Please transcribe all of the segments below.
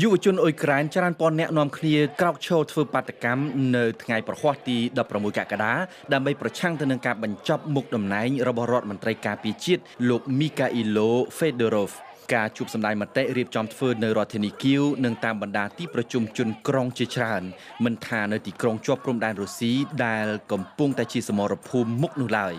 យុវជនអ៊ុយក្រែនច្រើនពាន់នាក់នាំគ្នាក្រោកឈរធ្វើបាតកម្មនៅថ្ងៃប្រហ័សទី16កក្កដាដើម្បីប្រឆាំងទៅនឹងការបញ្ចប់មុខតំណែងរបស់រដ្ឋមន្ត្រីការពារជាតិលោកមីកាអ៊ីឡូ ហ្វេដឺរ៉ូវការជួបសម្ដែងមតិរៀបចំធ្វើនៅរដ្ឋធានីគៀវនិងតាមបណ្ដាទីប្រជុំជនក្រុងជាច្រើនមិនថានៅទីក្រុងជាប់ព្រំដែនរុស្ស៊ីដែលកំពុងតែជាសមរភូមិមុខនោះឡើយ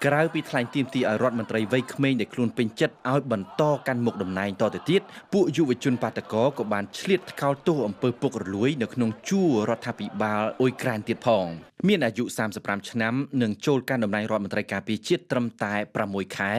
ក្រៅពីថ្លែងទាមទារឲ្យរដ្ឋមន្ត្រីវ័យក្មេងដែលខ្លួនពេញចិត្តឲ្យបន្តកាន់មុខតំណែងតទៅទៀតពួកយុវជនបាតកោក៏បានឆ្លៀតថ្កោលទោសអំពើពុករលួយនៅក្នុងជួររដ្ឋាភិបាលអ៊ុយក្រែនទៀតផងមានអាយុ35ឆ្នាំនិងចូលកាន់តំណែងរដ្ឋមន្ត្រីការពារជាតិត្រឹមតែ6ខែ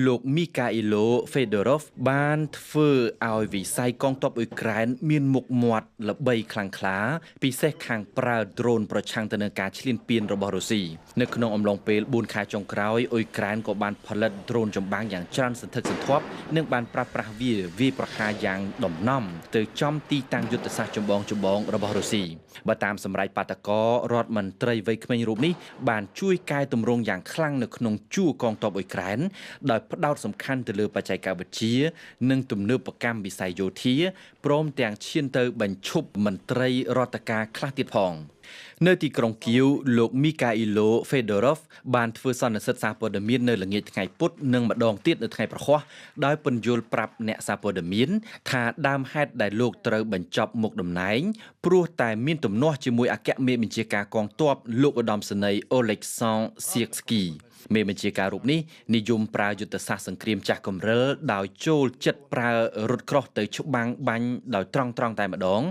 លោកមីកាអ៊ីឡូ ហ្វេដឺរ៉ូវបានធ្វើឲ្យវិស័យកងទ័ពអ៊ុយក្រែនមានមុខមាត់ល្បីខ្លាំងក្លាពិសេសខាងប្រើដ្រូនប្រឆាំងទៅនឹងការឈ្លានពានរបស់រុស្ស៊ីនៅក្នុងអំឡុងពេល4ខែចុងក្រោយអ៊ុយក្រែនក៏បានផលិតដ្រូនចម្បាំងយ៉ាងច្រើនសន្ធឹកសន្ធាប់និងបានប្រើប្រាស់វាប្រហារយ៉ាងដំណំទៅចំទីតាំងយុទ្ធសាស្ត្រចម្បងរបស់រុស្ស៊ីបើតាមសម្រេចបាតកោរដ្ឋមន្ត្រីវ័យក្មេងរូបនេះបានជួយកែតម្រង់យ៉ាងខ្លាំងនៅក្នុងជួរកងទ័ពអ៊ុយក្រែនដោយផ្ដោតសំខាន់ទៅលើបច្ចេកវិទ្យានិងទំនើបកម្មវិស័យយោធាព្រមទាំងឈានទៅបញ្ឈប់មន្ត្រីរដ្ឋការខ្លះទៀតផងនៅទីក្រុងគៀវលោកមីកាអ៊ីឡូ ហ្វេដឺរ៉ូវបានធ្វើសន្និសីទសារព័ត៌មាននៅល្ងាចថ្ងៃពុធនិងម្ដងទៀតនៅថ្ងៃប្រហ័សដោយពន្យល់ប្រាប់អ្នកសារព័ត៌មានថាដើមហេតុដែលលោកត្រូវបញ្ចប់មុខតំណែងព្រោះតែមានទំនាស់ជាមួយអគ្គមេបញ្ជាការកងទ័ពលោកឧត្តមសេនីយ៍អូឡិចសង់ សៀកស្គីមេបញ្ជាការរូបនេះនិយមប្រើយុទ្ធសាស្ត្រសង្គ្រាមចាស់កម្រិលដោយចូលចិត្តប្រើរថក្រោះទៅច្បាំងបាញ់ដោយត្រង់តែម្ដង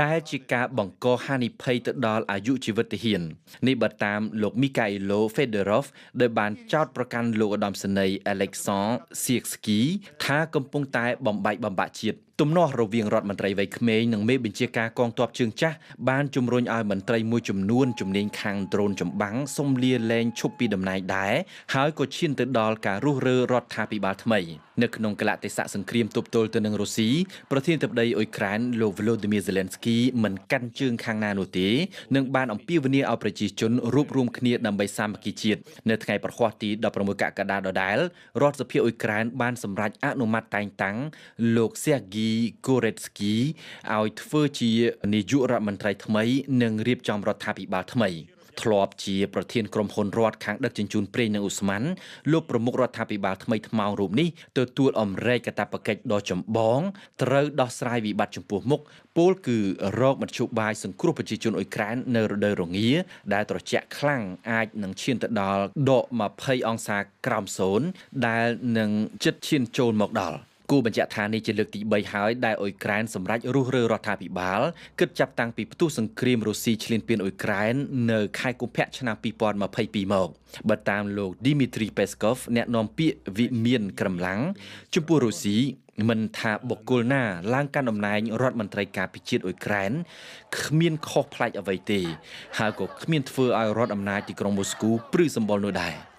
ដែលជាការបង្កហានិភ័យទៅដល់អាយុជីវិតទាហាននេះបើតាមលោកមីកាអ៊ីឡូ ហ្វេដឺរ៉ូវដែលបានចោទប្រកាន់លោកឧត្តមសេនីយ៍អាឡិចសង់ សៀកស្គីថាកំពុងតែបំបែកបំបាក់ជាតិទំនាស់រវាងរដ្ឋមន្ត្រីវ័យក្មេងនិងមេបញ្ជាការកងទ័ពជើងចាស់បានជំរុញឲ្យមន្ត្រីមួយចំនួនជំនាញខាងដ្រូនចម្បាំងសុំលាលែងឈប់ពីតំណែងដែរហើយក៏ឈានទៅដល់ការរុះរើរដ្ឋាភិបាលថ្មីនៅក្នុងកលៈទេសៈសង្គ្រាមទប់ទល់ទៅនឹងរុស្ស៊ីប្រធានាធិបតីអ៊ុយក្រែនលោក Volodymyr Zelensky មិនកាន់ជើងខាងណានោះទេនិងបានអំពាវនាវឲ្យប្រជាជនរួបរวมគ្នាដើម្បីសាមគ្គីជាតិនៅថ្ងៃប្រហ័សទី16កក្កដាដដែលរដ្ឋសភាអ៊ុយក្រែនបានសម្រេចអនុម័តតែងតាំងលោក Sergei Goretsky ឲ្យធ្វើជានាយករដ្ឋមន្ត្រីថ្មីនិងរៀបចំរដ្ឋាភិបាលថ្មីធ្លាប់ជាប្រធានក្រុមហ៊ុនរដ្ឋខាងដឹកជញ្ជូនប្រេងនិងឧស្ម័នលោកប្រមុខរដ្ឋាភិបាលថ្មីថ្មោងរូបនេះទទួលអំរែកកាតព្វកិច្ចដ៏ចម្បងត្រូវដោះស្រាយវិបត្តិចំពោះមុខពោលគឺរកមធ្យោបាយសង្គ្រោះប្រជាជនអ៊ុយក្រែននៅរដូវរងាដែលត្រជាក់ខ្លាំងអាចនឹងឈានទៅដល់ដក20អង្សាក្រោម0ដែលនឹងជិតឈានចូលមកដល់គូបញ្ជាក់ថានេះជាលើកទី3ហើយដែលអ៊ុយក្រែនសម្រេចរុះរើរដ្ឋាភិបាលគិតចាប់តាំងពីផ្ទុះសង្គ្រាមរុស្ស៊ីឈ្លានពានអ៊ុយក្រែននៅខែកុម្ភៈឆ្នាំ2022មកបើតាមលោក Dmitry Peskov អ្នកនាំពាក្យវិមានក្រំឡាំងចំពោះរុស្ស៊ីមិនថាបុគ្គលណាឡើងកាន់តំណែងរដ្ឋមន្ត្រីការពារជាតិអ៊ុយក្រែនគ្មានខុសប្លែកអ្វីទេហើយក៏គ្មានធ្វើឲ្យរដ្ឋអំណាចទីក្រុងមូស្គូព្រឺសម្បុរនោះដែរ